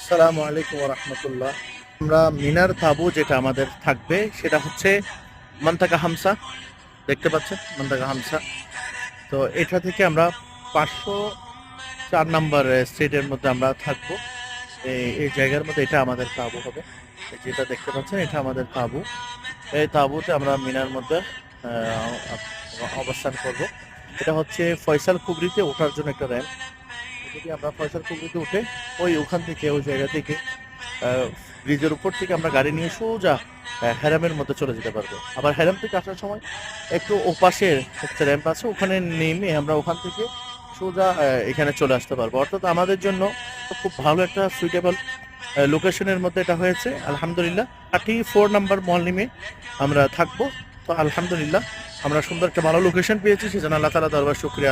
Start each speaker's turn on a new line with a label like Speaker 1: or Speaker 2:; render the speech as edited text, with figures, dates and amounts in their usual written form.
Speaker 1: আসসালামু আলাইকুম ওয়া রাহমাতুল্লাহ। আমরা মিনার তাঁবু যেটা আমাদের থাকবে সেটা হচ্ছে মান্তাকা হামসা, দেখতে পাচ্ছেন মান্তাকা হামসা। তো এটা থেকে আমরা 504 নাম্বার স্ট্রিটের মধ্যে আমরা থাকবো। এই জায়গার মধ্যে এটা আমাদের তাঁবু হবে। যেটা দেখতে পাচ্ছেন এটা আমাদের তাঁবু। এই তাঁবুতে আমরা মিনার মধ্যে অবস্থান করব। এটা হচ্ছে ফয়সাল কুবরিতে ওঠার জন্য একটা র্যাম্প। যদি আমরা ফয়সাল কুবরিতে উঠে ওখান থেকে ওই জায়গা থেকে ব্রিজের উপর থেকে আমরা গাড়ি নিয়ে সোজা হ্যারামের মধ্যে চলে যেতে পারবো। আবার হ্যারাম থেকে আসার সময় একটু ওপাশে একটা র্যাম্প আছে, ওখানে নেমে আমরা ওখান থেকে সোজা এখানে চলে আসতে পারবো। অর্থাৎ আমাদের জন্য খুব ভালো একটা সুইটেবল লোকেশনের মধ্যে এটা হয়েছে। আলহামদুলিল্লাহ 34 নাম্বার মহল্লিমে আমরা থাকবো। তো আলহামদুলিল্লাহ আমরা সুন্দর একটা ভালো লোকেশন পেয়েছি, সেজন্য আল্লাহ তাআলা দরবার শুকরিয়া।